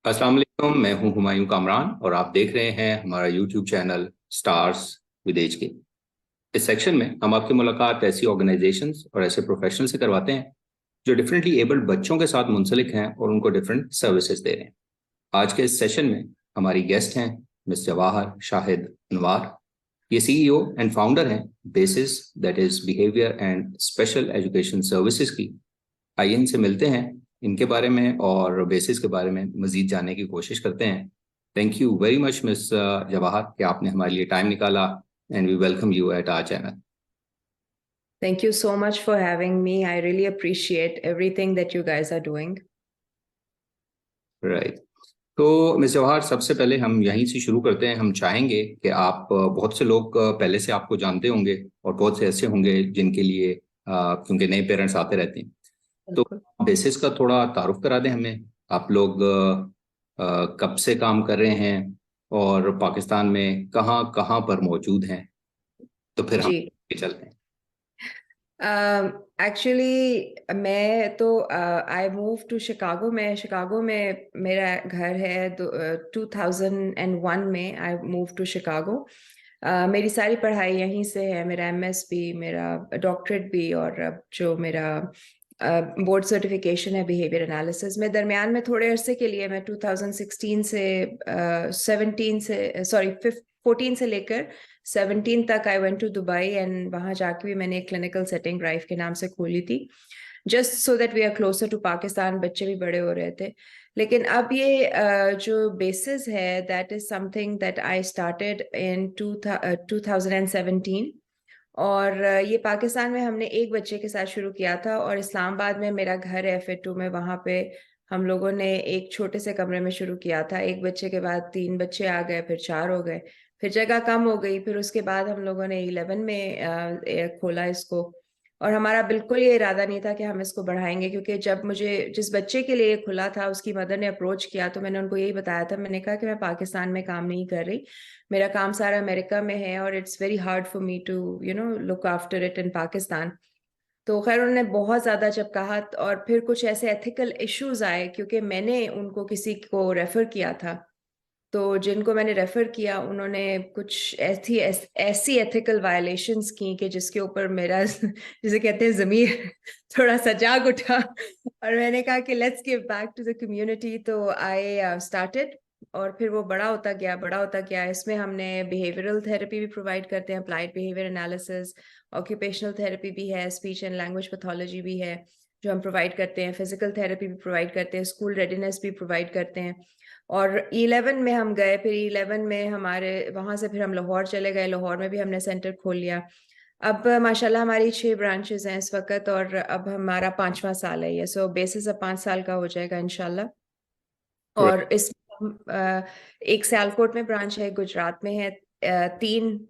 अस्सलाम वालेकुम। मैं हूं हुमायूं कामरान और आप देख रहे हैं हमारा यूट्यूब चैनल स्टार्स विदेश के। इस सेक्शन में हम आपकी मुलाकात ऐसी ऑर्गेनाइजेशंस और ऐसे प्रोफेशनल से करवाते हैं जो डिफरेंटली एबल्ड बच्चों के साथ मुंसलिक हैं और उनको डिफरेंट सर्विसेज दे रहे हैं। आज के इस सेशन में हमारी गेस्ट हैं मिस जवाहर शाहिद अनवार। ये सीईओ एंड फाउंडर हैं basis, that is behaviour and special education services की। आइए इनसे मिलते हैं, इनके बारे में और बेसिस के बारे में मजीद जानने की कोशिश करते हैं। Thank you very much miss Jawahar कि आपने हमारे लिए टाइम निकाला and we welcome you at our channel. Thank you so much for having me. I really appreciate everything that you guys are doing. Right. तो मिस जवाहर, सबसे पहले हम यहीं से शुरू करते हैं। हम चाहेंगे कि आप बहुत से लोग पहले से आपको जानते होंगे और बहुत से ऐसे होंगे जिनके लिए क्योंकि नए पेरेंट्स आते रहते हैं, तो बिल्कुल। बेसिस का थोड़ा तारुफ करा दें हमें। आप लोग कब से काम कर रहे हैं और पाकिस्तान में कहाँ कहाँ पर मौजूद हैं, तो फिर हम जी। आगे चलते हैं। एक्चुअली मैं तो आई मूव टू शिकागो। में शिकागो में मेरा घर है। 2001 में आई मूव टू शिकागो। मेरी सारी पढ़ाई यहीं से है। मेरा एमएस भी, मेरा डॉक्टरेट भी, और अब जो मेरा बोर्ड सर्टिफिकेशन है बिहेवियर एनालिसिस में। दरमियान में थोड़े अरसे के लिए मैं 2016 से 17 से सॉरी 14 से लेकर 17 तक I went to Dubai, and वहां जाके भी मैंने एक क्लिनिकल सेटिंग ड्राइव के नाम से खोली थी, just so that we are closer to Pakistan. बच्चे भी बड़े हो रहे थे। लेकिन अब ये जो बेसिस है, that is something that I started in 2017। और ये पाकिस्तान में हमने एक बच्चे के साथ शुरू किया था, और इस्लामाबाद में मेरा घर है FA2 में। वहां पे हम लोगों ने एक छोटे से कमरे में शुरू किया था। एक बच्चे के बाद 3 बच्चे आ गए, फिर 4 हो गए, फिर जगह कम हो गई। फिर उसके बाद हम लोगों ने 11 में खोला इसको। और हमारा बिल्कुल ये इरादा नहीं था कि हम इसको बढ़ाएंगे, क्योंकि जब मुझे जिस बच्चे के लिए ये खुला था उसकी मदर ने अप्रोच किया, तो मैंने उनको यही बताया था। मैंने कहा कि मैं पाकिस्तान में काम नहीं कर रही, मेरा काम सारा अमेरिका में है, और it's very hard for me to look after it in Pakistan. तो खैर उन्होंने बहुत ज्यादा जब कहा, और फिर कुछ ऐसे एथिकल इश्यूज आए, क्योंकि मैंने उनको किसी को रेफर किया था। तो जिनको मैंने रेफर किया उन्होंने कुछ ऐसी एथिकल वायलेशंस की कि जिसके ऊपर मेरा जिसे कहते हैं ज़मीर थोड़ा सा जाग उठा। और मैंने कहा कि let's give back to the community. तो आई स्टार्टेड, और फिर वो बड़ा होता गया, बड़ा होता गया। इसमें हमने बिहेवियरल थेरेपी भी प्रोवाइड करते हैं, applied behaviour analysis, occupational therapy भी है, स्पीच एंड लैंग्वेज पैथोलॉजी भी है जो हम प्रोवाइड करते हैं, फिजिकल थेरेपी भी प्रोवाइड करते हैं, स्कूल रेडीनेस भी प्रोवाइड करते हैं। और 11 में हम गए, फिर 11 में हमारे वहां से फिर हम लाहौर चले गए। लाहौर में भी हमने सेंटर खोल लिया। अब माशाल्लाह हमारी 6 ब्रांचेस हैं इस वक्त, और अब हमारा 5वां साल है ये। सो बेसिस अब 5 साल का हो जाएगा इंशाल्लाह। और इसमें एक सियालकोट में ब्रांच है, गुजरात में है,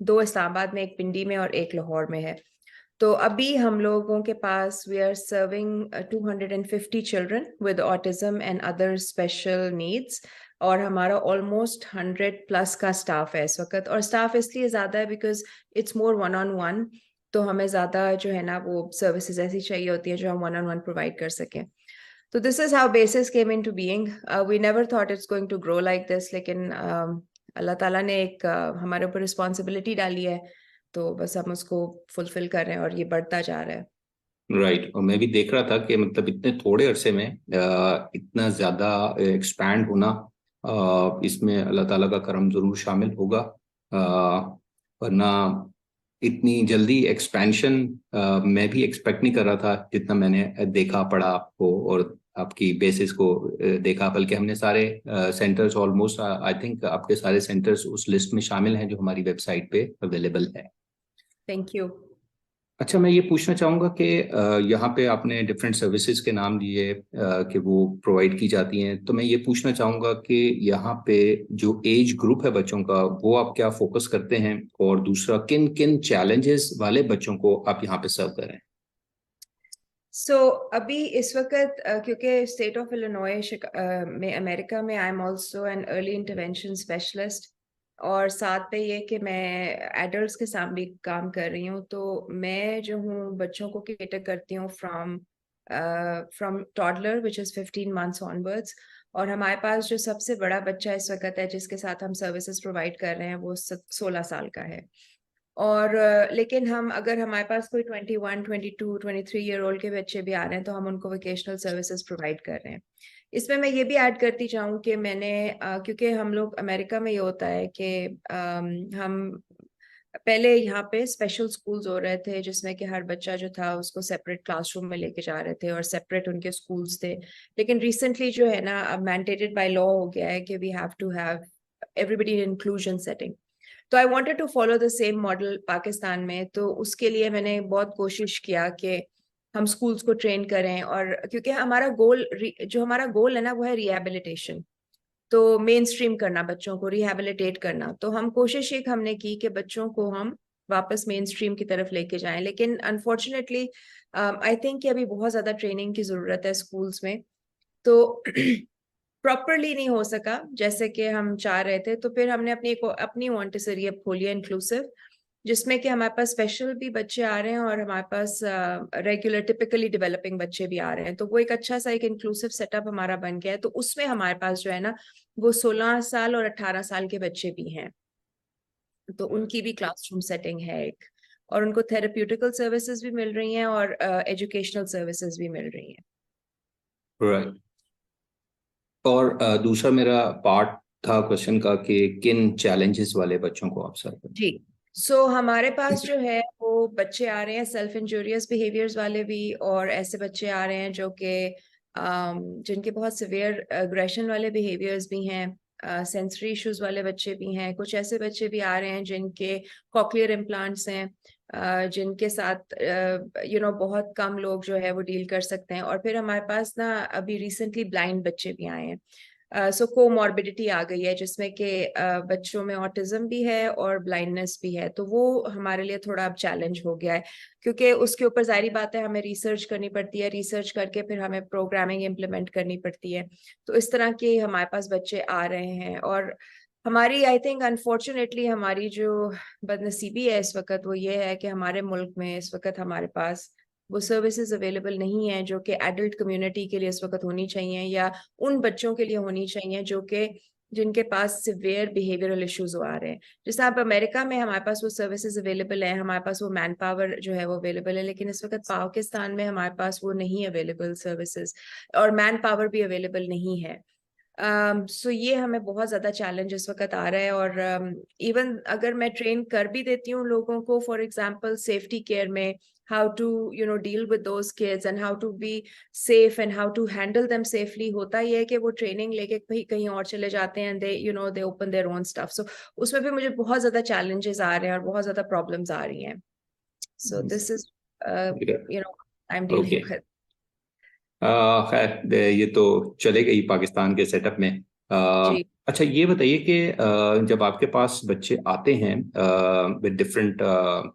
2 इस्लामाबाद में, एक पिंडी में और एक लाहौर में है। तो अभी हम लोगों के पास we are serving 250 children with autism and other special needs. और हमारा ऑलमोस्ट 100 प्लस का स्टाफ है इस वक्त। और स्टाफ इसलिए ज़्यादा है because it's more one on one. तो हमें ज़्यादा जो है ना वो सर्विसेज ऐसी चाहिए होती है जो हम वन ऑन वन प्रोवाइड कर सकें। तो this is how Basis came into being. We never thought it's going to grow like this, लेकिन अल्लाह ताला ने एक हमारे ऊपर रिस्पॉन्सिबिलिटी डाली है, तो बस हम उसको फुलफिल कर रहे हैं, और ये बढ़ता जा रहा है। राइट। और मैं भी देख रहा था कि मतलब इतने थोड़े अरसे में इतना ज़्यादा एक्सपैंड होना, इसमें अल्लाह ताला का करम ज़रूर शामिल होगा। वरना इतनी जल्दी एक्सपेंशन मैं भी एक्सपेक्ट नहीं कर रहा था। जितना मैंने देखा पढ़ा आपको और आपकी बेसिस को देखा, बल्कि हमने सारे सेंटर्स ऑलमोस्ट आई थिंक आपके सारे सेंटर्स उस लिस्ट में शामिल हैं जो हमारी वेबसाइट पे अवेलेबल है। Thank you. अच्छा, मैं ये पूछना चाहूँगा कि यहाँ पे आपने डिफरेंट सर्विसेज के नाम लिए कि वो प्रोवाइड की जाती हैं, तो मैं ये पूछना चाहूँगा कि यहाँ पे जो एज ग्रुप है बच्चों का, वो आप क्या फोकस करते हैं, और दूसरा किन किन चैलेंजेस वाले बच्चों को आप यहाँ पे सर्व कर रहे हैं। अभी इस वक्त क्योंकि स्टेट ऑफ इलिनॉय में अमेरिका में I am also an early intervention specialist, और साथ पे ये कि मैं एडल्ट्स के साथ भी काम कर रही हूँ। तो मैं जो हूँ बच्चों को केटर करती हूँ from toddler which is 15 months onwards, और हमारे पास जो सबसे बड़ा बच्चा इस वक्त है जिसके साथ हम सर्विसेज प्रोवाइड कर रहे हैं वो 16 साल का है। और लेकिन हम अगर हमारे पास कोई 21, 22, 23 ईयर ओल्ड के बच्चे भी आ रहे हैं तो हम उनको वोकेशनल सर्विसेज प्रोवाइड कर रहे हैं। इसमें मैं ये भी ऐड करती चाहूँ कि मैंने क्योंकि हम लोग अमेरिका में ये होता है कि हम पहले यहाँ पे स्पेशल स्कूल्स हो रहे थे जिसमें कि हर बच्चा जो था उसको सेपरेट क्लासरूम में लेके जा रहे थे और सेपरेट उनके स्कूल्स थे। लेकिन रिसेंटली जो है ना अब मैंडेटेड बाय लॉ हो गया है कि we have to have everybody in inclusion setting. तो I wanted to follow the same model Pakistan में। तो उसके लिए मैंने बहुत कोशिश किया कि हम स्कूल्स को ट्रेन करें, और क्योंकि हमारा गोल जो हमारा गोल है ना वो है रिहैबिलिटेशन, तो मेन स्ट्रीम करना, बच्चों को रिहैबिलिटेट करना। तो हम कोशिश एक हमने की कि बच्चों को हम वापस मेन स्ट्रीम की तरफ लेके जाएं, लेकिन अनफॉर्चुनेटली आई थिंक कि अभी बहुत ज्यादा ट्रेनिंग की जरूरत है स्कूल्स में, तो प्रॉपरली नहीं हो सका जैसे कि हम चाह रहे थे। तो फिर हमने अपनी मॉन्टेसरी अब खोली है इंक्लूसिव, जिसमें कि हमारे पास स्पेशल भी बच्चे आ रहे हैं और हमारे पास रेगुलर टिपिकली डेवलपिंग बच्चे भी आ रहे हैं। तो वो एक अच्छा सा एक इंक्लूसिव सेटअप हमारा बन गया है। तो उसमें हमारे पास जो है ना वो 16 साल और 18 साल के बच्चे भी हैं, तो उनकी भी क्लासरूम सेटिंग है एक, और उनको थेरेप्यूटिकल सर्विसेज भी मिल रही हैं और एजुकेशनल सर्विसेज भी मिल रही हैं। राइट। और दूसरा मेरा पार्ट था क्वेश्चन का कि किन चैलेंजेस वाले बच्चों को आप सर्व करते जी, हमारे पास जो है वो बच्चे आ रहे हैं सेल्फ इंजूरियस बिहेवियर्स वाले भी, और ऐसे बच्चे आ रहे हैं जो कि जिनके बहुत सिवियर एग्रेशन वाले बिहेवियर्स भी हैं, सेंसरी इश्यूज वाले बच्चे भी हैं। कुछ ऐसे बच्चे भी आ रहे हैं जिनके कॉक्लियर इम्प्लांट्स हैं, जिनके साथ बहुत कम लोग जो है वो डील कर सकते हैं। और फिर हमारे पास ना अभी रिसेंटली ब्लाइंड बच्चे भी आए हैं। सो कोमॉर्बिडिटी आ गई है जिसमें कि बच्चों में ऑटिज्म भी है और ब्लाइंडनेस भी है। तो वो हमारे लिए थोड़ा अब चैलेंज हो गया है, क्योंकि उसके ऊपर जाहिर बात है हमें रिसर्च करनी पड़ती है, रिसर्च करके फिर हमें प्रोग्रामिंग इम्प्लीमेंट करनी पड़ती है। तो इस तरह के हमारे पास बच्चे आ रहे हैं। और हमारी आई थिंक अनफॉर्चुनेटली हमारी जो बदनसीबी है इस वक्त वो ये है कि हमारे मुल्क में इस वक्त हमारे पास वो सर्विसेज अवेलेबल नहीं है जो कि एडल्ट कम्युनिटी के लिए इस वक्त होनी चाहिए, या उन बच्चों के लिए होनी चाहिए जो कि जिनके पास सिवियर बिहेवियरल इश्यूज आ रहे हैं। जैसे आप अमेरिका में हमारे पास वो सर्विसेज अवेलेबल है, हमारे पास वो मैन पावर जो है वो अवेलेबल है, लेकिन इस वक्त पाकिस्तान में हमारे पास वो नहीं अवेलेबल सर्विसेज, और मैन पावर भी अवेलेबल नहीं है। सो ये हमें बहुत ज्यादा चैलेंज इस वक्त आ रहा है। और इवन अगर मैं ट्रेन कर भी देती हूँ लोगों को, फॉर एग्जांपल सेफ्टी केयर में, how to deal with those kids and how to be safe and how to handle them safely, होता ही है कि वो ट्रेनिंग लेके कहीं और चले जाते हैं, they open their own stuff। so उसमें भी मुझे बहुत ज्यादा challenges आ रहे हैं और बहुत ज्यादा problems आ रही हैं। so this is I'm dealing okay. with। खैर ये तो चले गई पाकिस्तान के सेटअप में। जी अच्छा ये बताइए कि जब आपके पास बच्चे आते हैं विद डिफरेंट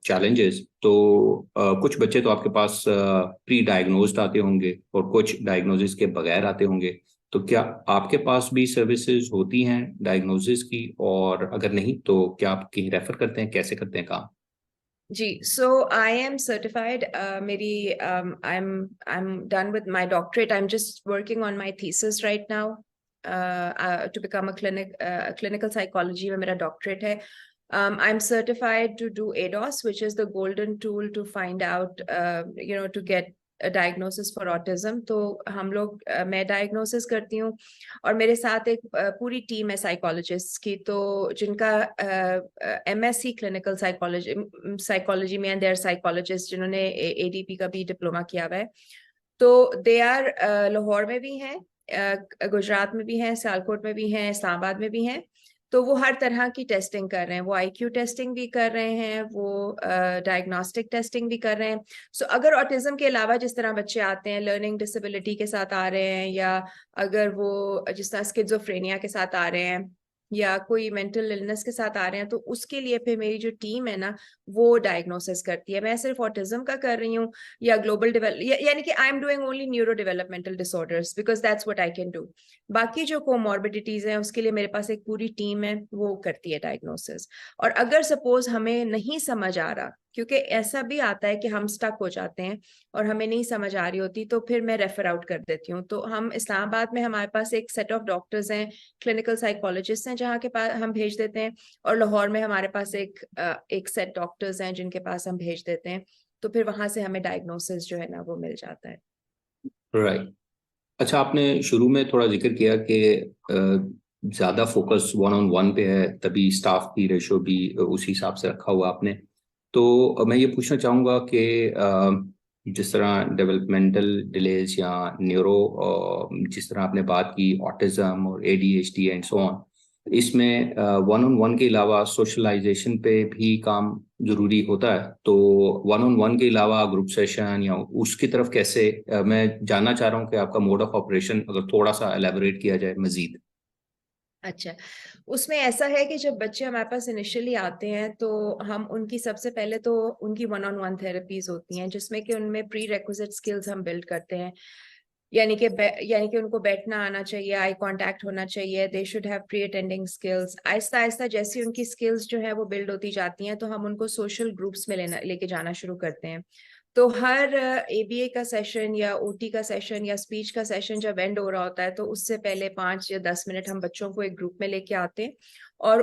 चैलेंजेस, तो कुछ बच्चे तो आपके पास प्री डायग्नोज्ड आते होंगे और कुछ डायग्नोसिस के बगैर आते होंगे। तो क्या आपके पास भी सर्विसेज होती हैं डायग्नोसिस की, और अगर नहीं तो क्या आप कहीं रेफर करते हैं, कैसे करते हैं काम? जी, so I am certified, मेरी I'm done with my doctorate, I'm just working on my thesis right now to become a clinical psychology में मेरा doctorate है। I'm certified to do ADOS, which is the golden tool to find out to get a diagnosis for autism। तो हम लोग मैं diagnosis करती हूँ और मेरे साथ एक पूरी टीम है साइकोलॉजिस्ट की, तो जिनका MSc क्लिनिकल साइकोलॉजी में, एंड दे आर साइकोलॉजिस्ट जिन्होंने ADP का भी डिप्लोमा किया हुआ है। तो दे आर लाहौर में भी हैं, गुजरात में भी हैं, सियालकोट में भी हैं, इस्लामाबाद में भी हैं। तो वो हर तरह की टेस्टिंग कर रहे हैं, वो IQ टेस्टिंग भी कर रहे हैं, वो डायग्नोस्टिक टेस्टिंग भी कर रहे हैं। सो अगर ऑटिज्म के अलावा जिस तरह बच्चे आते हैं लर्निंग डिसेबिलिटी के साथ आ रहे हैं, या अगर वो जिस तरह स्किज़ोफ्रेनिया के साथ आ रहे हैं, या कोई मेंटल इलनेस के साथ आ रहे हैं, तो उसके लिए फिर मेरी जो टीम है ना वो डायग्नोसिस करती है। मैं सिर्फ ऑटिज्म का कर रही हूँ या ग्लोबल यानी कि I am doing only neuro developmental disorders because that's what I can do. बाकी जो कोमॉर्बिडिटीज हैं उसके लिए मेरे पास एक पूरी टीम है, वो करती है डायग्नोसिस। और अगर सपोज हमें नहीं समझ आ रहा क्योंकि ऐसा भी आता है कि हम स्टक हो जाते हैं और हमें नहीं समझ आ रही होती, तो फिर मैं रेफर आउट कर देती हूँ। तो हम इस्लामाबाद में हमारे पास एक सेट ऑफ डॉक्टर्स हैं, क्लिनिकल साइकोलॉजिस्ट हैं, जहाँ के पास हम भेज देते हैं, और लाहौर में हमारे पास एक सेट डॉक्टर्स हैं जिनके पास हम भेज देते हैं। तो फिर वहां से हमें डायग्नोसिस जो है ना वो मिल जाता है। राइट। अच्छा, आपने शुरू में थोड़ा जिक्र किया कि ज़्यादा फोकस वन ऑन वन पे है, तभी स्टाफ की रेशो भी उसी हिसाब से रखा हुआ आपने। तो मैं ये पूछना चाहूँगा कि जिस तरह डेवलपमेंटल डिलेज या न्यूरो, जिस तरह आपने बात की, ऑटिज्म और ADHD एंड सो ऑन, इसमें वन ऑन वन के अलावा सोशलाइजेशन पे भी काम जरूरी होता है। तो वन ऑन वन के अलावा ग्रुप सेशन या उसकी तरफ कैसे, मैं जानना चाह रहा हूँ कि आपका मोड ऑफ ऑपरेशन अगर थोड़ा सा एलेबोरेट किया जाए मजीद। अच्छा, उसमें ऐसा है कि जब बच्चे हमारे पास इनिशियली आते हैं तो हम उनकी सबसे पहले तो उनकी वन ऑन वन थेरेपीज होती हैं, जिसमें कि उनमें प्री रेक्विजिट स्किल्स हम बिल्ड करते हैं। यानी कि उनको बैठना आना चाहिए, आई कांटेक्ट होना चाहिए, they should have pre attending skills. Aahista Aahista जैसी उनकी स्किल्स जो है वो बिल्ड होती जाती हैं, तो हम उनको सोशल ग्रुप्स में लेके जाना शुरू करते हैं। तो हर ABA का सेशन या OT का सेशन या स्पीच का सेशन जब एंड हो रहा होता है, तो उससे पहले 5 या 10 मिनट हम बच्चों को एक ग्रुप में लेके आते हैं, और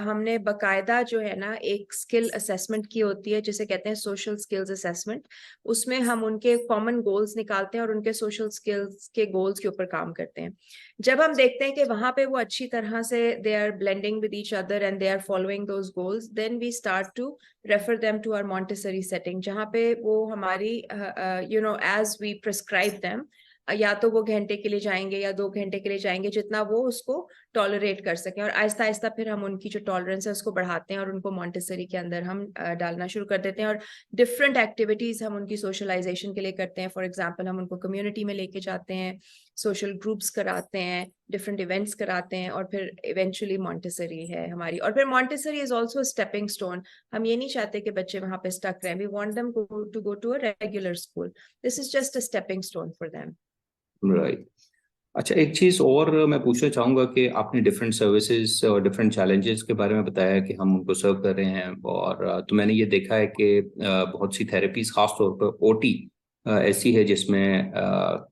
हमने बकायदा जो है ना एक स्किल असेसमेंट की होती है, जिसे कहते हैं सोशल स्किल्स असेसमेंट। उसमें हम उनके कॉमन गोल्स निकालते हैं और उनके सोशल स्किल्स के गोल्स के ऊपर काम करते हैं। जब हम देखते हैं कि वहां पे वो अच्छी तरह से they are blending with each other and they are following those goals, then we start to refer them to our Montessori setting, जहाँ पे वो हमारी एज वी प्रिस्क्राइब देम, या तो वो घंटे के लिए जाएंगे या 2 घंटे के लिए जाएंगे, जितना वो उसको टॉलरेट कर सकें। और आहिस्ता आहिस्ता फिर हम उनकी जो टॉलरेंस है उसको बढ़ाते हैं और उनको मॉन्टेसरी के अंदर हम डालना शुरू कर देते हैं। और डिफरेंट एक्टिविटीज हम उनकी सोशलाइजेशन के लिए करते हैं। फॉर एग्जाम्पल, हम उनको कम्युनिटी में लेके जाते हैं, सोशल ग्रुप्स कराते हैं, डिफरेंट इवेंट्स कराते हैं, और फिर इवेंचुअली मॉन्टेसरी है हमारी। और फिर Montessori is also stepping stone. हम ये नहीं चाहते कि बच्चे वहां पे स्टक रहें, we want them to go to a regular school. This is just a stepping stone for them. Right. अच्छा, एक चीज़ और मैं पूछना चाहूँगा कि आपने डिफरेंट सर्विसेज और डिफरेंट चैलेंजेस के बारे में बताया कि हम उनको सर्व कर रहे हैं, और तो मैंने ये देखा है कि बहुत सी थेरेपीज, खास तौर पर OT ऐसी है जिसमें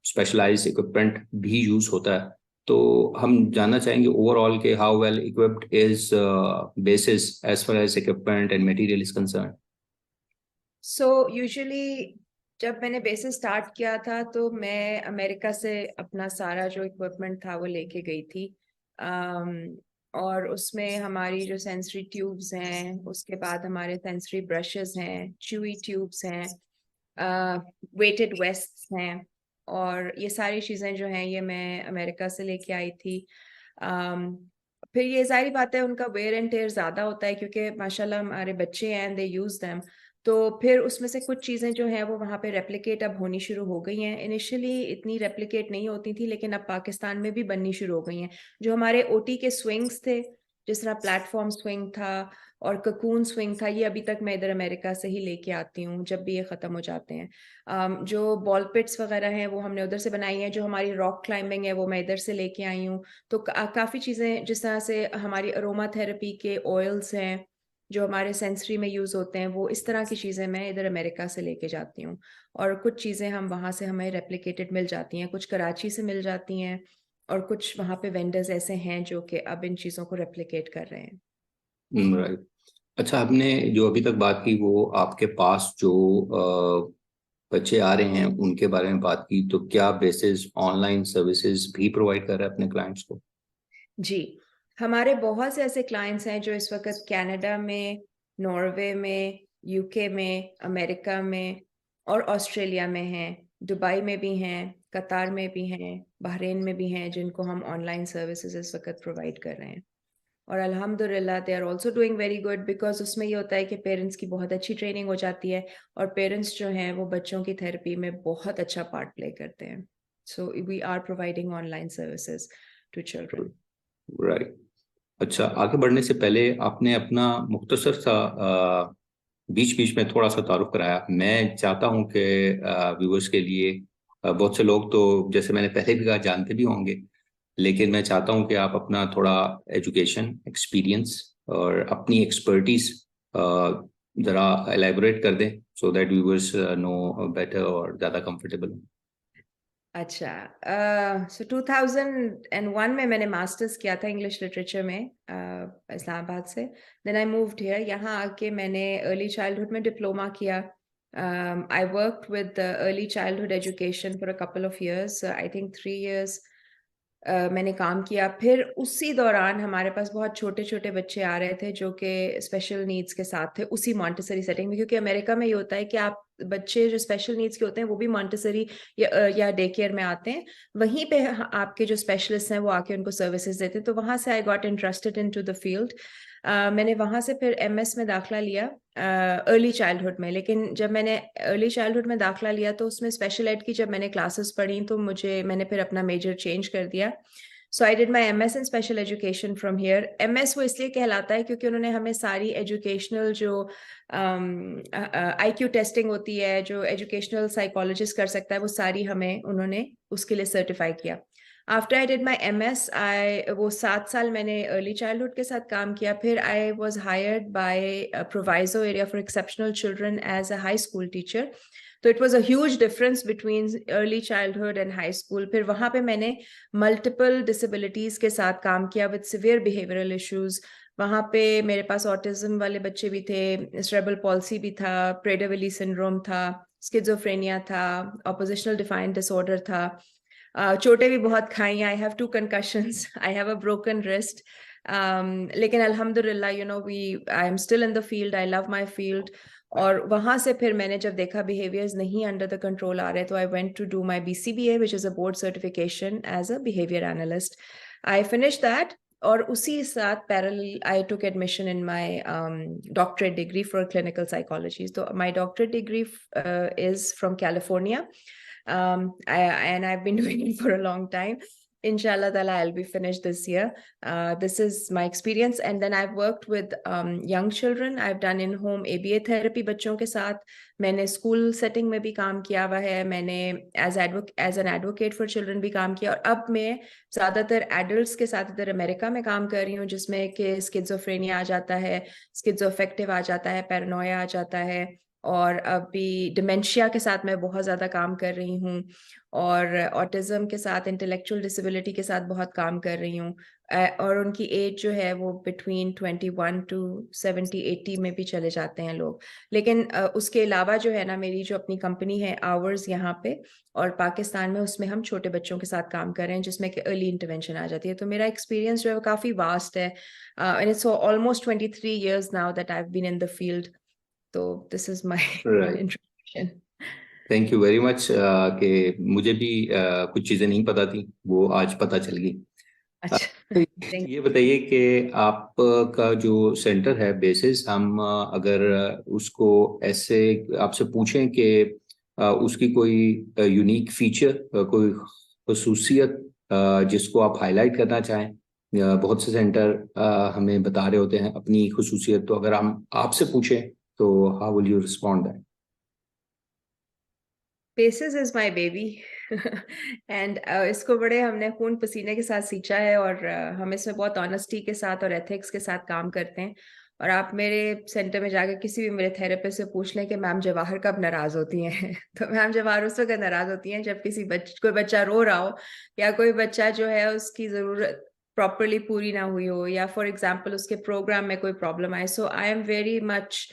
स्पेशलाइज्ड इक्विपमेंट भी यूज़ होता है। तो हम जानना चाहेंगे ओवरऑल के how well equipped is Basis as far as equipment and material is concern. So usually जब मैंने बेसिस स्टार्ट किया था, तो मैं अमेरिका से अपना सारा जो इक्विपमेंट था वो लेके गई थी। और उसमें हमारी जो सेंसरी ट्यूब्स हैं, उसके बाद हमारे सेंसरी ब्रशेस हैं, च्यूई ट्यूब्स हैं, वेटेड वेस्ट्स हैं, और ये सारी चीज़ें जो हैं ये मैं अमेरिका से लेके आई थी। फिर ये जाहिर बात है उनका वेयर एंड टेयर ज़्यादा होता है, क्योंकि माशाल्लाह हमारे बच्चे हैं, दे यूज़ देम। तो फिर उसमें से कुछ चीज़ें जो हैं वो वहाँ पे रेप्लिकेट अब होनी शुरू हो गई हैं। इनिशियली इतनी रेप्लिकेट नहीं होती थी, लेकिन अब पाकिस्तान में भी बननी शुरू हो गई हैं। जो हमारे OT के स्विंग्स थे, जिस तरह प्लेटफॉर्म स्विंग था और ककून स्विंग था, ये अभी तक मैं इधर अमेरिका से ही लेके आती हूँ जब भी ये ख़त्म हो जाते हैं। जो बॉल पिट्स वगैरह हैं वो हमने उधर से बनाई हैं। जो हमारी रॉक क्लाइंबिंग है वो मैं इधर से लेके आई हूँ। तो काफ़ी चीज़ें, जिस तरह से हमारी अरोमा थेरेपी के ऑयल्स हैं जो हमारे सेंसरी में यूज़ होते हैं, वो इस तरह की चीज़ें मैं इधर अमेरिका से लेके जाती हूँ। और कुछ चीज़ें हम वहाँ से हमें रेप्लिकेटेड मिल जाती हैं, कुछ कराची से मिल जाती हैं, और कुछ वहाँ पे वेंडर्स ऐसे हैं जो कि अब इन चीज़ों को रेप्लिकेट कर रहे हैं। राइट। अच्छा, आपने जो अभी तक बात की वो आपके पास जो बच्चे आ रहे हैं उनके बारे में बात की, तो क्या बेसिस ऑनलाइन सर्विसेज भी प्रोवाइड कर रहे हैं अपने क्लाइंट्स को? जी, हमारे बहुत से ऐसे क्लाइंट्स हैं जो इस वक्त कनाडा में, नॉर्वे में, UK में, अमेरिका में और ऑस्ट्रेलिया में हैं, दुबई में भी हैं, कतार में भी हैं, बहरीन में भी हैं, जिनको हम ऑनलाइन सर्विसेज इस वक्त प्रोवाइड कर रहे हैं। और अल्हम्दुलिल्लाह they are also doing very good, because उसमें ये होता है कि पेरेंट्स की बहुत अच्छी ट्रेनिंग हो जाती है, और पेरेंट्स जो हैं वो बच्चों की थेरेपी में बहुत अच्छा पार्ट प्ले करते हैं। So we are providing online services to children. Right. अच्छा, आगे बढ़ने से पहले आपने अपना मुख्तसर सा बीच बीच में थोड़ा सा तारुफ कराया। मैं चाहता हूं कि व्यूअर्स के लिए, बहुत से लोग तो जैसे मैंने पहले भी कहा जानते भी होंगे, लेकिन मैं चाहता हूं कि आप अपना थोड़ा एजुकेशन, एक्सपीरियंस और अपनी एक्सपर्टीज जरा एलैबोरेट कर दें so that viewers know better और ज़्यादा कंफर्टेबल। अच्छा, सो 2001 में मैंने मास्टर्स किया था इंग्लिश लिटरेचर में इस्लामाबाद से। देन आई मूव्ड हियर, यहाँ आके मैंने अर्ली चाइल्डहुड में डिप्लोमा किया। I worked with early childhood education for a couple of years, I think 3 years मैंने काम किया। फिर उसी दौरान हमारे पास बहुत छोटे छोटे बच्चे आ रहे थे जो कि स्पेशल नीड्स के साथ थे उसी मॉन्टेसरी सेटिंग में, क्योंकि अमेरिका में ये होता है कि आप बच्चे जो स्पेशल नीड्स के होते हैं वो भी मॉन्टेसरी या डे केयर में आते हैं, वहीं पे आपके जो स्पेशलिस्ट हैं वो आके उनको सर्विसेज देते हैं। तो वहां से I got interested into the field. मैंने वहां से फिर MS में दाखिला लिया अर्ली चाइल्डहुड में। लेकिन जब मैंने अर्ली चाइल्डहुड में दाखिला लिया तो उसमें स्पेशल एड की जब मैंने क्लासेस पढ़ी तो मैंने फिर अपना मेजर चेंज कर दिया। So I did my MS in special education from here. MS वो इसलिए कहलाता है क्योंकि उन्होंने हमें सारी एजुकेशनल जो IQ टेस्टिंग होती है, जो एजुकेशनल साइकोलॉजिस्ट कर सकता है, वो सारी हमें उन्होंने उसके लिए सर्टिफाई किया। After I did my MS, वो 7 साल मैंने अर्ली चाइल्डहुड के साथ काम किया। फिर I was hired by Proviso area for exceptional children as a high school teacher. तो it was a huge difference between early childhood and high school. फिर वहां पे मैंने मल्टीपल डिसेबिलिटीज के साथ काम किया विद सिवियर बिहेवियरल इश्यूज। वहां पे मेरे पास ऑटिज्म वाले बच्चे भी थे, सेरेब्रल पॉल्सी भी था, प्रेडर-विली सिंड्रोम था, स्किज़ोफ्रेनिया था, ऑपोजिशनल डिफाइंड डिसऑर्डर था। चोटें भी बहुत खाई। I have 2 concussions, I have a broken wrist. लेकिन अल्हम्दुलिल्लाह I am still in the field, I love my field. और वहां से फिर मैंने जब देखा बिहेवियर्स नहीं अंडर द कंट्रोल आ रहे, तो I went to do my BCBA which is a board certification as a behaviour analyst. I finish that, और उसी साथ parallel I took admission in my doctorate degree for clinical psychology. तो my doctorate degree is from California, and I've been doing it for a long time. Inshallah Ta'ala, I'll be finished this year. This is my experience. And then I've worked with young children. I've done in-home ABA therapy बच्चों के साथ। मैंने school setting में भी काम किया हुआ है। मैंने as an advocate for children भी काम किया। और अब मैं ज़्यादातर एडल्ट्स के साथ इधर अमेरिका में काम कर रही हूँ, जिसमें कि स्किज़ोफ्रेनिया आ जाता है, स्किज़ोअफेक्टिव आ जाता है, पैरानोया आ जाता है, और अभी डिमेंशिया के साथ मैं बहुत ज़्यादा काम कर रही हूँ, और ऑटिज्म के साथ, इंटेलेक्चुअल डिसेबिलिटी के साथ बहुत काम कर रही हूँ। और उनकी एज जो है वो बिटवीन 21 to 70-80 में भी चले जाते हैं लोग। लेकिन उसके अलावा जो है ना, मेरी जो अपनी कंपनी है आवर्स यहाँ पे और पाकिस्तान में, उसमें हम छोटे बच्चों के साथ काम कर रहे हैं, जिसमें कि अर्ली इंटरवेंशन आ जाती है। तो मेरा एक्सपीरियंस जो है वो काफ़ी वास्ट है, and it's almost 23 years now that I have been in the field. तो this is my right, introduction. Thank you very much कि मुझे भी कुछ चीज़ें नहीं पता थी, वो आज पता चल गई। अच्छा, थैंक ये बताइए कि आपका जो सेंटर है बेसिस, हम अगर उसको ऐसे आपसे पूछें कि उसकी कोई यूनिक फीचर, कोई खसूसियत जिसको आप हाईलाइट करना चाहें। बहुत से सेंटर हमें बता रहे होते हैं अपनी खसूसियत, तो अगर हम आपसे पूछें तो how will you respond that? Basis is my baby, and इसको बड़े हमने खून पसीने के साथ सींचा है, और हम इसमें बहुत ऑनेस्टी के साथ और एथिक्स के साथ काम करते हैं। और आप मेरे सेंटर में जाकर किसी भी मेरे थेरेपिस्ट से पूछ लें कि मैम जवाहर कब नाराज होती हैं तो मैम जवाहर उस वक्त नाराज होती हैं जब कोई बच्चा रो रहा हो, या कोई बच्चा जो है उसकी जरूरत प्रॉपरली पूरी ना हुई हो, या फॉर एग्जाम्पल उसके प्रोग्राम में कोई प्रॉब्लम आए। So I am very much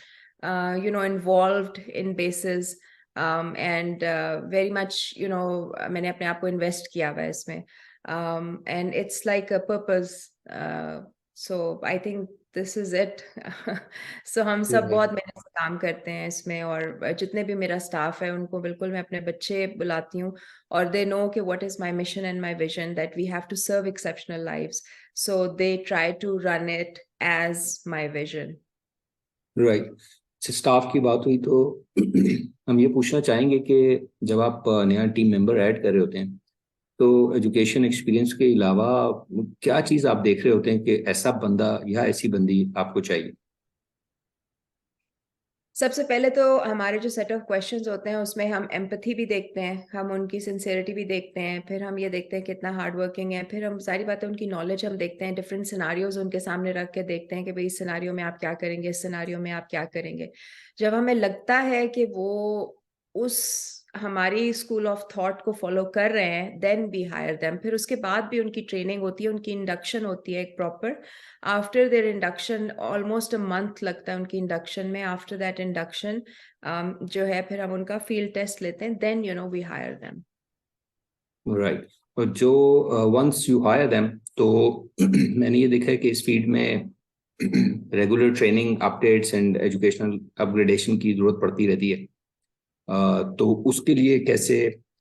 involved in basis, and very much मैंने अपने आप को इन्वेस्ट किया हुआ है इसमें, and it's like a purpose. So I think this is it. So हम सब बहुत मेहनत से काम करते हैं इसमें, और जितने भी मेरा स्टाफ है उनको बिल्कुल मैं अपने बच्चे बुलाती हूँ, और दे नो कि what is my mission and my vision, that we have to serve exceptional lives, so they try to run it as my vision. Right, staff की बात हुई तो हम ये पूछना चाहेंगे कि जब आप नया टीम मेंबर ऐड कर रहे होते हैं तो एजुकेशन एक्सपीरियंस के अलावा क्या चीज़ आप देख रहे होते हैं कि ऐसा बंदा या ऐसी बंदी आपको चाहिए? सबसे पहले तो हमारे जो सेट ऑफ क्वेश्चंस होते हैं उसमें हम एम्पैथी भी देखते हैं, हम उनकी सिंसेरिटी भी देखते हैं, फिर हम ये देखते हैं कितना हार्ड वर्किंग है, फिर हम सारी बातें उनकी नॉलेज हम देखते हैं, डिफरेंट सिनारियोज उनके सामने रख के देखते हैं कि भाई इस सिनारियो में आप क्या करेंगे, इस सिनारियो में आप क्या करेंगे। जब हमें लगता है कि वो उस हमारी स्कूल ऑफ थॉट को फॉलो कर रहे हैं, देन वी हायर देम। फिर उसके बाद भी उनकी ट्रेनिंग होती है, उनकी इंडक्शन होती है एक proper. After their induction almost a month लगता है उनकी इंडक्शन में। आफ्टर दैट इंडक्शन जो है फिर हम उनका फील्ड टेस्ट लेते हैं, then we hire them. Right. और जो वंस यू हायर देम, तो मैंने ये देखा है कि इस फील्ड में regular training, updates and educational upgradation की जरूरत पड़ती रहती है। तो उसके लिए कैसे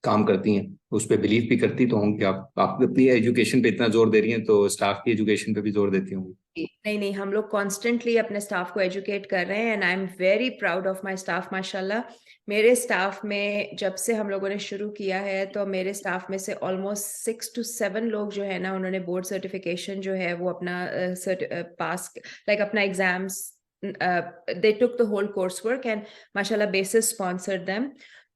काम करती हैं? उस पर बिलीव भी करती तो होंगी आप अपनी एजुकेशन पे इतना जोर दे रही हैं, तो स्टाफ की एजुकेशन पे भी जोर देती होंगी। नहीं नहीं, हम लोग कॉन्स्टेंटली अपने स्टाफ को एजुकेट कर रहे हैं, and I am very proud of my staff. माशाल्लाह, मेरे स्टाफ में जब से हम लोगों ने शुरू किया है, तो मेरे स्टाफ में से ऑलमोस्ट 6 to 7 लोग जो है ना, उन्होंने बोर्ड सर्टिफिकेशन जो है वो अपना पास, लाइक अपना exams, they took the whole course work and माशाल्लाह बेसिस स्पॉन्सर्ड देम।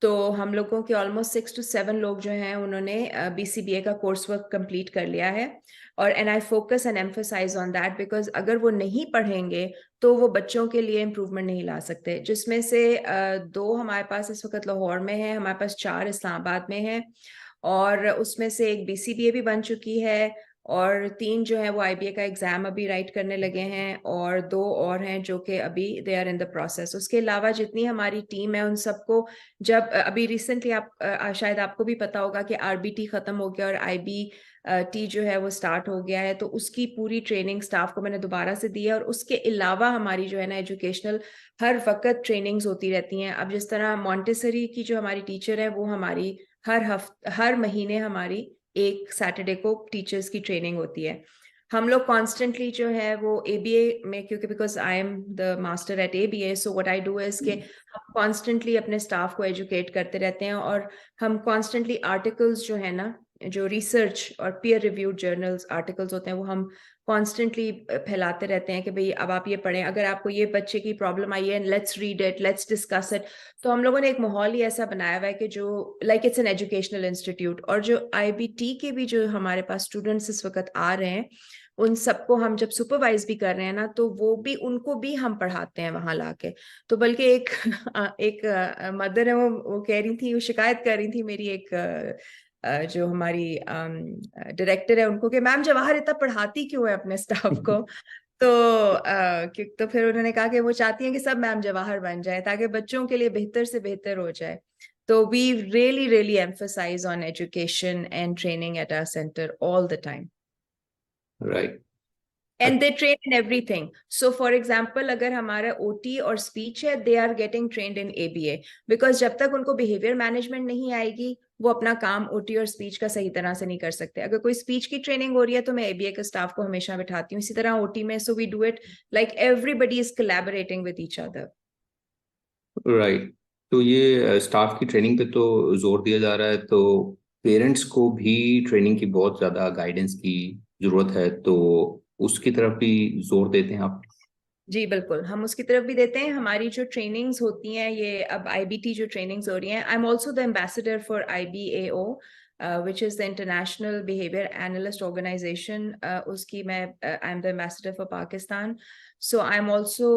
तो हम लोगों के ऑलमोस्ट 6 to 7 लोग जो हैं उन्होंने BCBA का कोर्स वर्क कंप्लीट कर लिया है। और and I focus and emphasise on that, because अगर वो नहीं पढ़ेंगे तो वो बच्चों के लिए इम्प्रूवमेंट नहीं ला सकते। जिसमें से 2 हमारे पास इस वक्त लाहौर में है, हमारे पास 4 इस्लामाबाद में है, और उसमें से एक BCBA भी बन चुकी है, और 3 जो है वो IBA का एग्जाम अभी राइट करने लगे हैं, और 2 और हैं जो कि अभी they are in the process. उसके अलावा जितनी हमारी टीम है उन सबको, जब अभी रिसेंटली आप शायद आपको भी पता होगा कि RBT खत्म हो गया और IBT जो है वो स्टार्ट हो गया है, तो उसकी पूरी ट्रेनिंग स्टाफ को मैंने दोबारा से दी है। और उसके अलावा हमारी जो है ना एजुकेशनल हर वक्त ट्रेनिंग्स होती रहती हैं। अब जिस तरह मॉन्टेसरी की जो हमारी टीचर है, वो हमारी हर महीने हमारी एक सैटरडे को टीचर्स की ट्रेनिंग होती है। हम लोग कॉन्स्टेंटली जो है वो ABA में, क्योंकि because I am the master at ABA, so what I do is के हम कॉन्स्टेंटली अपने स्टाफ को एजुकेट करते रहते हैं, और हम कॉन्स्टेंटली आर्टिकल्स जो है ना, जो रिसर्च और पीयर रिव्यूड जर्नल्स आर्टिकल्स होते हैं, वो हम कॉन्स्टेंटली फैलाते रहते हैं कि भाई अब आप ये पढ़ें, अगर आपको ये बच्चे की प्रॉब्लम आई है, let's read it, let's discuss it. तो हम लोगों ने एक माहौल ही ऐसा बनाया हुआ है कि जो like it's an educational institute. और जो IBT के भी जो हमारे पास स्टूडेंट्स इस वक्त आ रहे हैं, उन सबको हम जब सुपरवाइज भी कर रहे हैं ना, तो वो भी, उनको भी हम पढ़ाते हैं वहां लाके। तो बल्कि एक एक मदर है, वो कह रही थी, वो शिकायत कर रही थी मेरी एक जो हमारी डायरेक्टर है उनको, कि मैम जवाहर इतना पढ़ाती क्यों है अपने स्टाफ को। तो तो फिर उन्होंने कहा कि वो चाहती हैं कि सब मैम जवाहर बन जाए, ताकि बच्चों के लिए बेहतर से बेहतर हो जाए। तो we really really emphasise on education and training at our centre all the time, right. And they train in everything. So for example, अगर हमारा OT और स्पीच है, they are getting trained in ABA, because जब तक उनको behaviour management नहीं आएगी, वो अपना काम OT और स्पीच का सही तरह से नहीं कर सकते। अगर कोई स्पीच की ट्रेनिंग हो रही है तो मैं ABA के स्टाफ को हमेशा बिठाती हूँ, इसी तरह OT में। So we do it like everybody is collaborating with each other. Right. तो ये स्टाफ की ट्रेनिंग पे तो जोर दिया जा रहा है, तो पेरेंट्स को भी ट्रेनिंग की बहुत ज़्यादा गाइडेंस की ज़रूरत है, तो उसकी तरफ भी जोर देते हैं आप? जी बिल्कुल, हम उसकी तरफ भी देते हैं। हमारी जो ट्रेनिंग्स होती हैं, ये अब IBT जो ट्रेनिंग्स हो रही हैं, I am also the ambassador for IBAO, which is the international behaviour analyst organisation. उसकी मैं, I am the ambassador for Pakistan, so I am also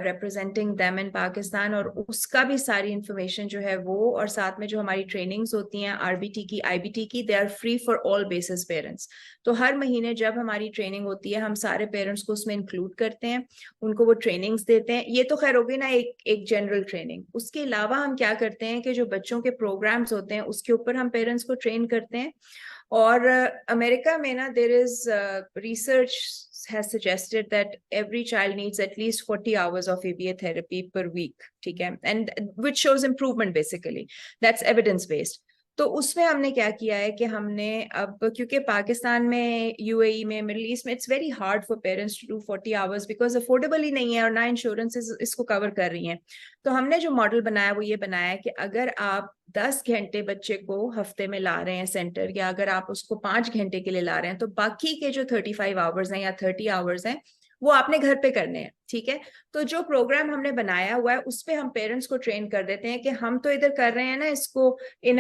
representing them in Pakistan. और उसका भी सारी इंफॉर्मेशन जो है वो, और साथ में जो हमारी ट्रेनिंग्स होती हैं RBT की, IBT की, they are free for all Basis parents. तो हर महीने जब हमारी ट्रेनिंग होती है, हम सारे पेरेंट्स को उसमें इंक्लूड करते हैं, उनको वो ट्रेनिंग्स देते हैं। ये तो खैर हो गई ना एक जनरल ट्रेनिंग। उसके अलावा हम क्या करते हैं कि जो बच्चों के प्रोग्राम्स होते हैं उसके ऊपर हम पेरेंट्स को ट्रेन करते हैं। और अमेरिका में ना, there is research has suggested that every child needs at least 40 hours of ABA therapy per week, ठीक है, and which shows improvement basically, that's evidence based। तो उसमें हमने क्या किया है कि हमने अब, क्योंकि पाकिस्तान में, UAE में, मिडिल ईस्ट में, it's very hard for parents to do 40 hours, because affordable ही नहीं है, और ना इंश्योरेंस इसको कवर कर रही हैं। तो हमने जो मॉडल बनाया वो ये बनाया है कि अगर आप 10 घंटे बच्चे को हफ्ते में ला रहे हैं सेंटर, या अगर आप उसको 5 घंटे के लिए ला रहे हैं, तो बाकी के जो 35 आवर्स हैं या 30 आवर्स हैं, वो आपने घर पे करने हैं, ठीक है। तो जो प्रोग्राम हमने बनाया हुआ है उस पे हम पेरेंट्स को ट्रेन कर देते हैं कि हम तो इधर कर रहे हैं ना इसको in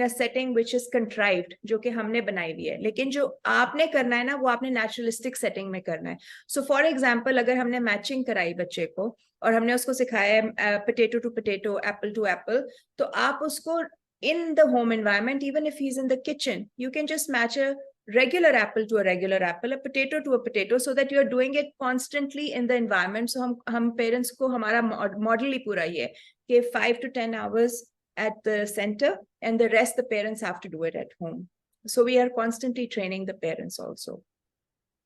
a setting which is contrived, जो कि हमने बनाई हुई है, लेकिन जो आपने करना है ना वो आपने नेचुरलिस्टिक सेटिंग में करना है। सो फॉर एग्जाम्पल, अगर हमने मैचिंग कराई बच्चे को और हमने उसको सिखाया है potato to potato, apple to apple, तो आप उसको in the home environment, even if he's in the kitchen, you can just match a regular apple to a regular apple, a potato to a potato, so that you are doing it constantly in the environment. So हम parents को हमारा model ही पूरा ये है कि 5 to 10 hours at the center and the rest the parents have to do it at home. So we are constantly training the parents also.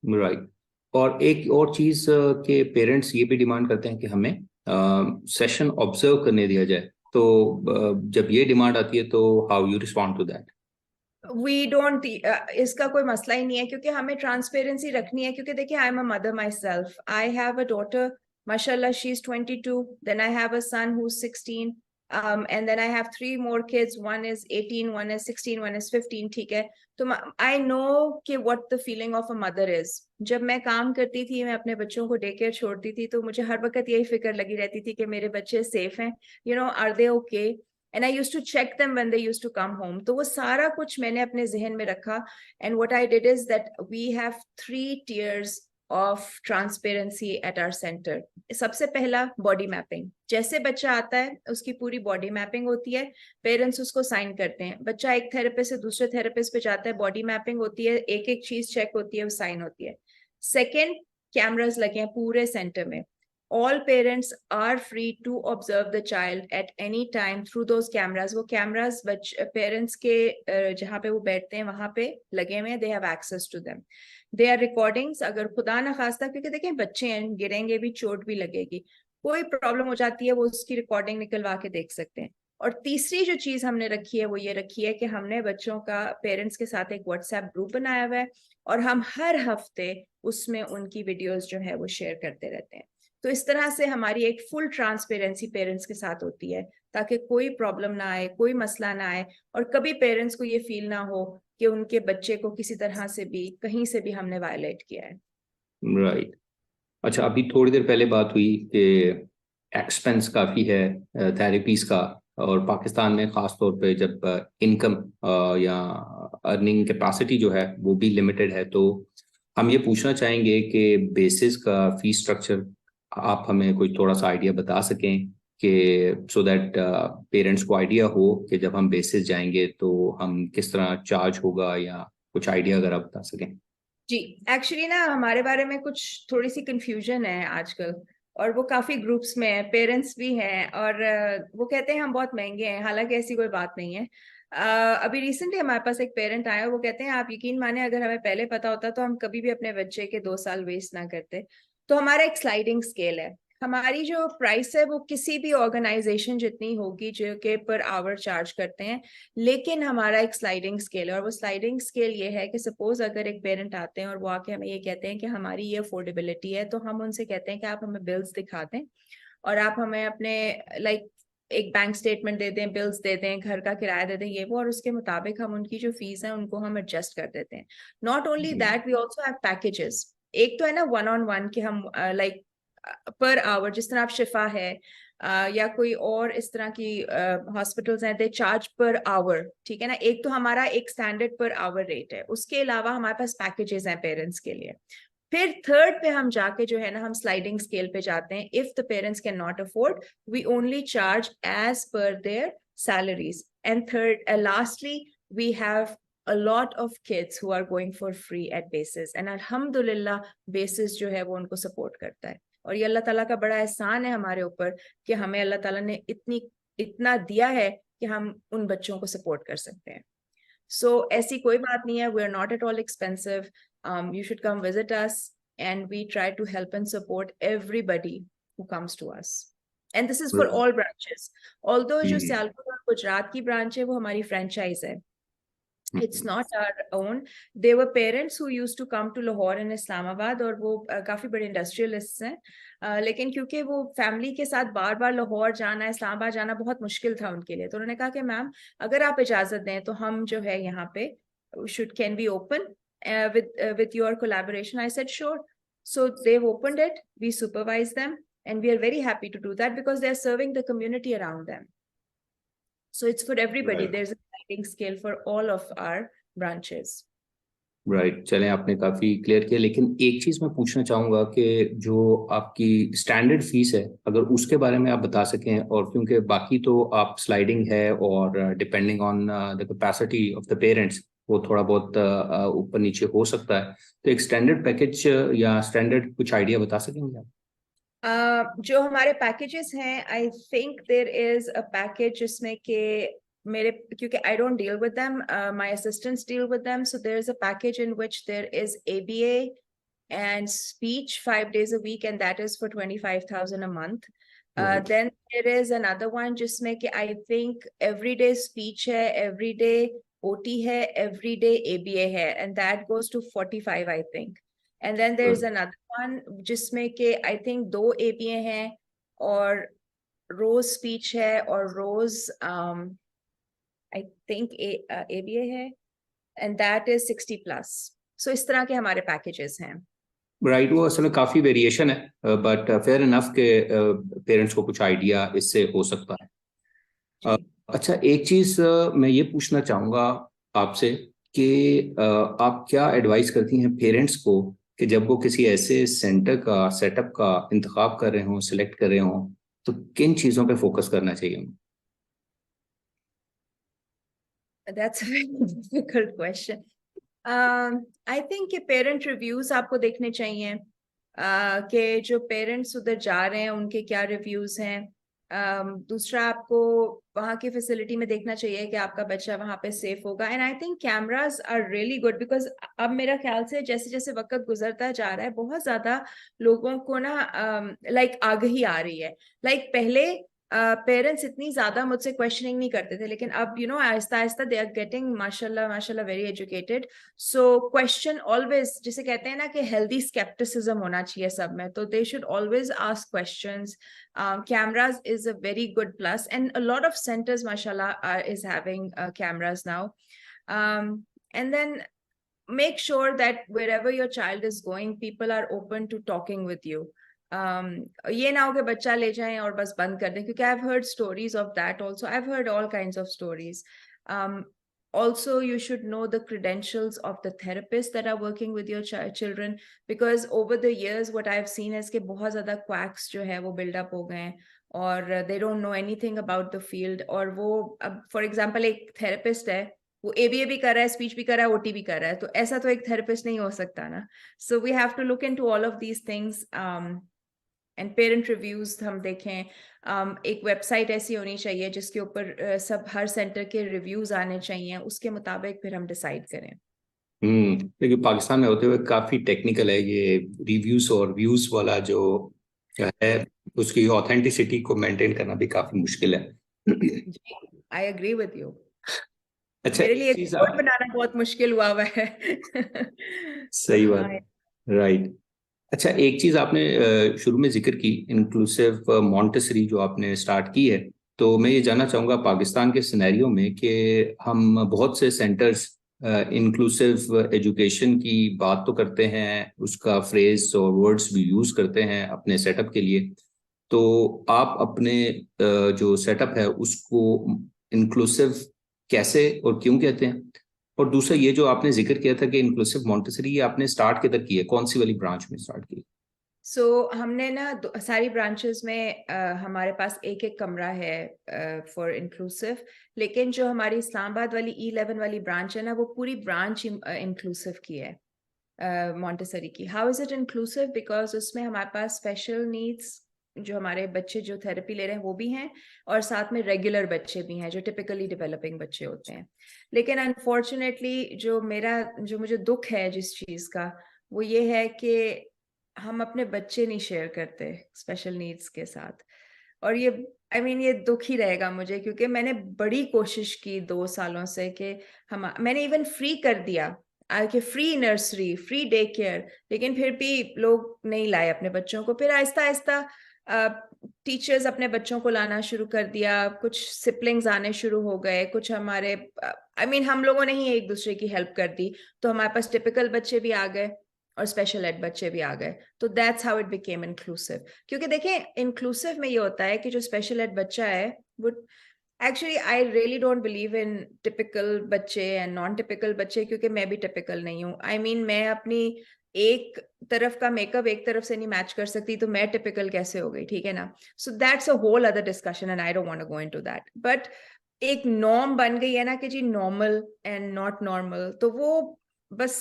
Right. और एक और चीज के पेरेंट्स ये भी डिमांड करते हैं कि हमें सेशन ऑब्जर्व करने दिया जाए, तो जब ये डिमांड आती है तो how you respond to that? We don't इसका कोई मसला ही नहीं है, क्योंकि हमें ट्रांसपेरेंसी रखनी है। क्योंकि देखिए, I am a mother my self, I have a daughter, mashallah, she's 22, then I have a son who's 16, and then I have 3 more kids, one is 18, one is 16, one is 15, ठीक है। तो I know कि what the feeling of a mother is. जब मैं काम करती थी, मैं अपने बच्चों को डे केयर छोड़ती थी, तो मुझे हर वक्त यही फिक्र लगी रहती थी कि मेरे बच्चे सेफ हैं, are they okay? And I used to check them when they used to come home. तो वो सारा कुछ मैंने अपने जहन में रखा। And what I did is that we have 3 tiers of transparency at our center. सबसे पहला बॉडी मैपिंग। जैसे बच्चा आता है उसकी पूरी बॉडी मैपिंग होती है, पेरेंट्स उसको साइन करते हैं। बच्चा एक थेरेपिस्ट से दूसरे थेरेपिस्ट पे जाता है, बॉडी मैपिंग होती है, एक एक चीज चेक होती है, वो साइन होती है। सेकेंड, कैमरास लगे हैं पूरे सेंटर में। All parents are free to observe the child at any time through those cameras. वो cameras parents के जहाँ पे वो बैठते हैं वहां पे लगे हुए हैं, they have access to them. They are recordings. अगर खुदा ना खास्ता, क्योंकि देखें बच्चे हैं, गिरेंगे भी, चोट भी लगेगी, कोई प्रॉब्लम हो जाती है, वो उसकी रिकॉर्डिंग निकलवा के देख सकते हैं। और तीसरी जो चीज हमने रखी है वो ये रखी है कि हमने बच्चों का पेरेंट्स के साथ एक व्हाट्सएप ग्रुप बनाया हुआ है, और हम हर हफ्ते उसमें उनकी वीडियोस जो है वो शेयर करते रहते हैं। तो इस तरह से हमारी एक फुल ट्रांसपेरेंसी पेरेंट्स के साथ होती है, ताकि कोई प्रॉब्लम ना आए, कोई मसला ना आए, और कभी पेरेंट्स को ये फील ना हो कि उनके बच्चे को किसी तरह से भी कहीं से भी हमने वायलेट किया है। राइट। अच्छा, अभी थोड़ी देर पहले बात हुई कि एक्सपेंस काफ़ी है थेरेपीज का, और पाकिस्तान में ख़ास तौर पे जब इनकम या अर्निंग कैपेसिटी जो है वो भी लिमिटेड है, तो हम ये पूछना चाहेंगे कि बेसिस का फीस स्ट्रक्चर आप हमें कोई थोड़ा सा आइडिया बता सकें, कि सो दैट पेरेंट्स को आइडिया हो कि जब हम बेसिस जाएंगे तो हम किस तरह चार्ज होगा, या कुछ आइडिया अगर आप बता सकें। जी, एक्चुअली ना हमारे बारे में कुछ थोड़ी सी कंफ्यूजन है आजकल, और वो काफी ग्रुप्स में है, पेरेंट्स भी हैं, और वो कहते हैं हम बहुत महंगे हैं, हालांकि ऐसी कोई बात नहीं है। अभी रिसेंटली हमारे पास एक पेरेंट आया, वो कहते हैं आप यकीन माने अगर हमें पहले पता होता तो हम कभी भी अपने बच्चे के 2 साल वेस्ट ना करते। तो हमारा एक स्लाइडिंग स्केल है, हमारी जो प्राइस है वो किसी भी ऑर्गेनाइजेशन जितनी होगी जो कि पर आवर चार्ज करते हैं, लेकिन हमारा एक स्लाइडिंग स्केल है। और वो स्लाइडिंग स्केल ये है कि सपोज अगर एक पेरेंट आते हैं और वो आके हमें ये कहते हैं कि हमारी ये अफोर्डेबिलिटी है, तो हम उनसे कहते हैं कि आप हमें बिल्स दिखा दें, और आप हमें अपने लाइक एक बैंक स्टेटमेंट दे दें, बिल्स दे दें, घर का किराया दे दें, ये वो, और उसके मुताबिक हम उनकी जो फीस है उनको हम एडजस्ट कर देते हैं। Not only that, we also have packages. एक तो है ना 1-on-1 कि हम लाइक पर आवर, जिस तरह आप शिफा है या कोई और इस तरह की हॉस्पिटल्स हैं, दे चार्ज पर आवर, ठीक है ना। एक तो हमारा एक स्टैंडर्ड पर आवर रेट है, उसके अलावा हमारे पास पैकेजेस हैं पेरेंट्स के लिए। फिर थर्ड पे हम जाके जो है ना हम स्लाइडिंग स्केल पे जाते हैं। If the parents can not afford, we only charge as per their salaries. And third lastly, we have a lot of kids who are going for free at basis, and alhamdulillah basis जो है वो उनको support करता है। और ये अल्लाह ताला का बड़ा एहसान है हमारे ऊपर कि हमें अल्लाह ताला ने इतना दिया है कि हम उन बच्चों को सपोर्ट कर सकते हैं। सो ऐसी कोई बात नहीं है, we are not at all expensive. You should come visit us, and we try to help and support everybody who comes to us. And this is for all branches. Although जो सियालकोट और गुजरात की ब्रांच है वो हमारी franchise है, it's not our own. They were parents who used to come to Lahore and Islamabad, और वो काफी बड़े इंडस्ट्रियलिस्ट्स हैं, लेकिन क्योंकि वो फैमिली के साथ बार बार लाहौर जाना, इस्लामाबाद जाना बहुत मुश्किल था उनके लिए, तो उन्होंने कहा कि मैम अगर आप इजाजत दें तो हम जो है यहाँ पे can we open with your collaboration? I said sure. So they've opened it, we supervise them, and we are very happy to do that because they're serving the community around them. So it's for everybody. Right. There's a sliding scale for all of our branches. Right, चलें, आपने काफ़ी clear किया, लेकिन एक चीज़ मैं पूछना चाहूँगा कि जो आपकी स्टैंडर्ड फीस है, अगर उसके बारे में आप बता सकें, और क्योंकि बाकी तो आप स्लाइडिंग है और depending on the capacity of the parents वो थोड़ा बहुत ऊपर नीचे हो सकता है, तो एक स्टैंडर्ड पैकेज या स्टैंडर्ड कुछ आइडिया बता सकेंगे आप? जो हमारे पैकेजेस हैं, I think there is a package जिसमें कि मेरे, क्योंकि I don't deal with them, my assistants deal with them, so there is a package in which there is ABA and speech 5 days a week, and that is for 25,000 a month. Then there is another one जिसमें कि I think everyday speech है, everyday OT है, everyday ABA है, and that goes to 45, I think. And then there's another one जिसमें कि I think 2 ABA हैं और रोज speech है और रोज I think ABA है, and that is 60+. So इस तरह के हमारे पैकेजेस हैं. राइट, वो असल में काफ़ी वेरिएशन है, बट फेयर इनफ के पेरेंट्स को कुछ आइडिया इससे हो सकता है। अच्छा, एक चीज़ मैं ये पूछना चाहूँगा आपसे कि आप क्या एडवाइस करती हैं पेरेंट्स को कि जब वो किसी ऐसे सेंटर का सेटअप का इंतखाब कर रहे हों, सिलेक्ट कर रहे हों, तो किन चीज़ों पे फोकस करना चाहिए उन्हें? That's a very difficult question. I think कि पेरेंट रिव्यूज आपको देखने चाहिए, कि जो पेरेंट्स उधर जा रहे हैं उनके क्या रिव्यूज हैं. दूसरा, आपको वहाँ की फैसिलिटी में देखना चाहिए कि आपका बच्चा वहाँ पे सेफ होगा. And I think cameras are really good because अब मेरा ख्याल से जैसे जैसे वक्त गुजरता जा रहा है, बहुत ज्यादा लोगों को ना लाइक आगाही आ रही है. लाइक पहले पेरेंट्स इतनी ज्यादा मुझसे क्वेश्चनिंग नहीं करते थे, लेकिन अब आहिस्ता आहिस्ता दे आर गेटिंग माशाल्लाह माशाल्लाह very educated. So question always, जिसे कहते हैं ना कि हेल्दी स्केप्टिसिज्म होना चाहिए सब में, तो they should always ask questions. Cameras is a very good plus, and a lot of centers mashallah is having cameras now. And then make sure that wherever your child is going, people are open to talking with you. ये ना हो कि बच्चा ले जाएं और बस बंद कर दें, क्योंकि I've heard stories of that also. I've heard all kinds of stories. Also, you should know the credentials of the therapists that are working with your children, because over the years what I've seen is कि बहुत ज़्यादा quacks जो है वो build up हो गए हैं और they don't know anything about the field. और वो अब for example एक therapist है, वो ABA भी कर रहा है, स्पीच भी कर रहा है, OT भी कर रहा है, तो ऐसा तो एक थेरेपिस्ट नहीं हो सकता ना. So we have to look into all of these things. And parent reviews हम देखें. एक वेबसाइट ऐसी होनी चाहिए जिसके ऊपर सब हर सेंटर के रिव्यूज आने चाहिए, उसके मुताबिक फिर हम डिसाइड करें. देखिए, पाकिस्तान में होते हुए काफ़ी टेक्निकल है ये रिव्यूज और व्यूज वाला जो है, उसकी ऑथेंटिसिटी को मेंटेन करना भी काफ़ी मुश्किल है. I agree with you. अच्छा, मेरे लिए चीज कोड बनाना बहुत मुश्किल हुआ है. सही बात, राइट. अच्छा, एक चीज आपने शुरू में जिक्र की, इंक्लूसिव मॉन्टेसरी जो आपने स्टार्ट की है, तो मैं ये जानना चाहूँगा पाकिस्तान के सिनेरियो में कि हम बहुत से सेंटर्स इंक्लूसिव एजुकेशन की बात तो करते हैं, उसका फ्रेज और वर्ड्स भी यूज़ करते हैं अपने सेटअप के लिए, तो आप अपने जो सेटअप है उसको इंक्लूसिव कैसे और क्यों कहते हैं? और दूसरा, ये जो आपने जिक्र किया था कि इंक्लूसिव मॉन्टेसरी, ये आपने स्टार्ट किधर की है, कौन सी वाली ब्रांच में स्टार्ट की? सो हमने ना सारी ब्रांचेस में हमारे पास एक एक कमरा है फॉर इंक्लूसिव, लेकिन जो हमारी इस्लामाबाद वाली E11 वाली ब्रांच है ना, वो पूरी ब्रांच इंक्लूसिव की है, मॉन्टेसरी की. How is it inclusive? Because उसमें हमारे पास स्पेशल नीड्स जो हमारे बच्चे जो थेरेपी ले रहे हैं वो भी हैं, और साथ में रेगुलर बच्चे भी हैं जो टिपिकली डेवलपिंग बच्चे होते हैं. लेकिन अनफॉर्चुनेटली जो मुझे दुख है जिस चीज़ का, वो ये है कि हम अपने बच्चे नहीं शेयर करते स्पेशल नीड्स के साथ. और ये ये दुख ही रहेगा मुझे, क्योंकि मैंने बड़ी कोशिश की 2 सालों से कि मैंने इवन फ्री कर दिया कि free nursery, free day care, लेकिन फिर भी लोग नहीं लाए अपने बच्चों को. फिर आहिस्ता आहिस्ता टीचर्स अपने बच्चों को लाना शुरू कर दिया, कुछ सिपलिंग्स आने शुरू हो गए, कुछ हमारे हम लोगों ने ही एक दूसरे की हेल्प कर दी, तो हमारे पास टिपिकल बच्चे भी आ गए. और स्पेशल एड बच्चे भी आ गए, तो that's how it became inclusive. क्योंकि देखें, इंक्लूसिव में ये होता है कि जो स्पेशल एड बच्चा है वो actually, I really don't believe in typical बच्चे एंड नॉन टिपिकल बच्चे, क्योंकि मैं भी टिपिकल नहीं हूँ। आई मीन मैं अपनी एक तरफ का मेकअप एक तरफ से नहीं मैच कर सकती, तो मैं टिपिकल कैसे हो गई, ठीक है ना। So that's a whole other discussion and I don't want to go into that. But एक नॉर्म बन गई है ना कि जी नॉर्मल एंड नॉट नॉर्मल, तो वो बस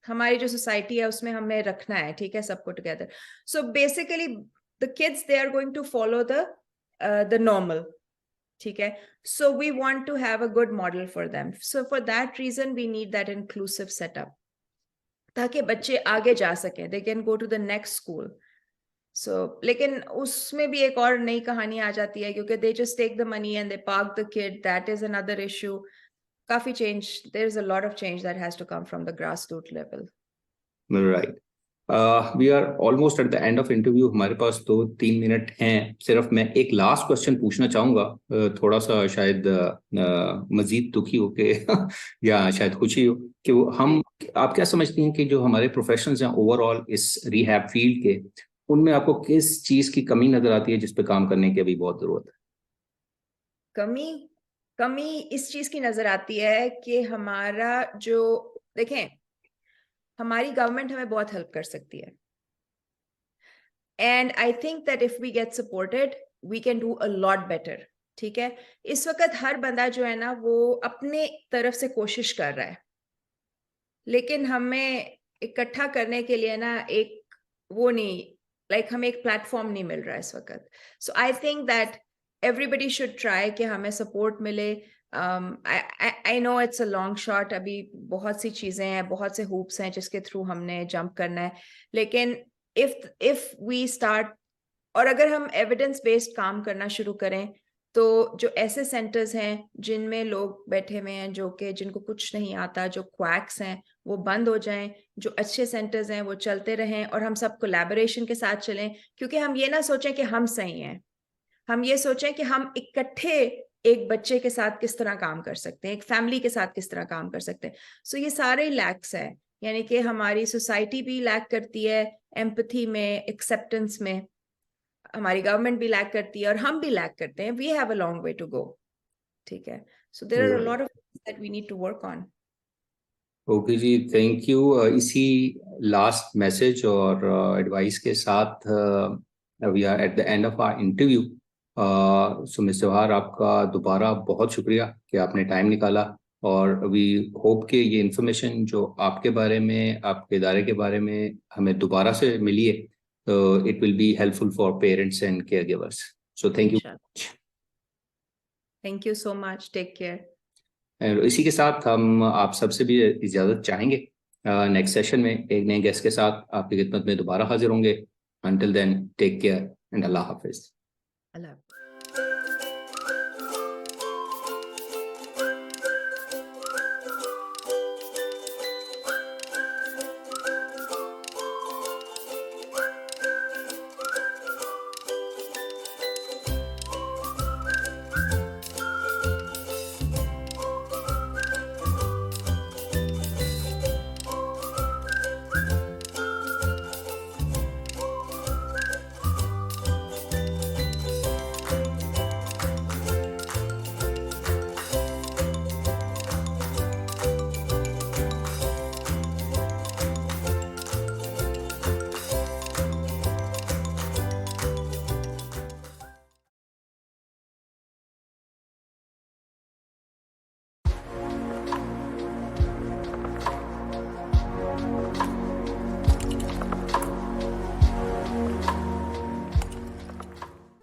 हमारी जो सोसाइटी है उसमें हमें रखना है, ठीक है, सबको together. So basically the kids they are going to follow the normal, ठीक है। So we want to have a good model for them, so for that reason we need that inclusive setup, ताकि बच्चे आगे जा सकें, they can go to the next school. So लेकिन उसमें भी एक और नई कहानी आ जाती है, क्योंकि they just take the money and they park the kid, that is another issue. काफी change, there is a lot of change that has to come from the grass root level. Right. We are almost at the end of interview. हमारे पास तो 3 minute हैं सिर्फ। मैं एक last question पूछना चाहूंगा, थोड़ा सा शायद मजीद दुखी हो के या शायद खुशी हो कि वो हम, आप क्या समझती हैं कि जो हमारे प्रोफेशनल्स हैं ओवरऑल इस रिहैब फील्ड के, उनमें आपको किस चीज की कमी नजर आती है जिस पे काम करने की अभी बहुत जरूरत है? कमी कमी इस चीज की नजर आती है कि हमारा जो, देखें, हमारी गवर्नमेंट हमें बहुत हेल्प कर सकती है, and I think that if we get supported we can do a lot better, ठीक है। इस वक्त हर बंदा जो है ना वो अपने तरफ से कोशिश कर रहा है, लेकिन हमें इकट्ठा करने के लिए ना एक वो नहीं, लाइक हमें एक प्लेटफॉर्म नहीं मिल रहा है इस वक्त। So I think that everybody should try कि हमें सपोर्ट मिले। I know it's a long shot, अभी बहुत सी चीजें हैं, बहुत से हूप्स हैं जिसके थ्रू हमने जंप करना है, लेकिन इफ वी स्टार्ट, और अगर हम एविडेंस बेस्ड काम करना शुरू करें, तो जो ऐसे सेंटर्स हैं जिनमें लोग बैठे हुए हैं जो कि जिनको कुछ नहीं आता, जो क्वैक्स हैं, वो बंद हो जाएं, जो अच्छे सेंटर्स हैं वो चलते रहें, और हम सब कोलैबोरेशन के साथ चलें। क्योंकि हम ये ना सोचें कि हम सही हैं, हम ये सोचें कि हम इकट्ठे एक बच्चे के साथ किस तरह काम कर सकते हैं, एक फैमिली के साथ किस तरह काम कर सकते हैं। सो ये सारे लैक्स है, यानी कि हमारी सोसाइटी भी लैक करती है एम्पैथी में, एक्सेप्टेंस में, हमारी गवर्नमेंट भी लैक करती है और हम भी लैक करते हैं। We have a long way to go, ठीक है। So there are a lot of that we need to work on. Okay जी, थैंक यू। इसी लास्ट मैसेज और एडवाइस के साथ we are at the end of our interview. So mister Jawahar, आपका दोबारा बहुत शुक्रिया कि आपने टाइम निकाला, और वी होप कि ये इंफॉर्मेशन जो आपके बारे में, आपके इदारे के बारे में हमें दोबारा से मिली है, तो it will be helpful for parents and care givers. So thank you. Thank you so much, take care. इसी के साथ हम आप सबसे भी इजाज़त चाहेंगे। नेक्स्ट सेशन में एक नए गेस्ट के साथ आपकी खिदमत में दोबारा हाजिर होंगे। Until then, take care and अल्लाह हाफिज। अल्लाह।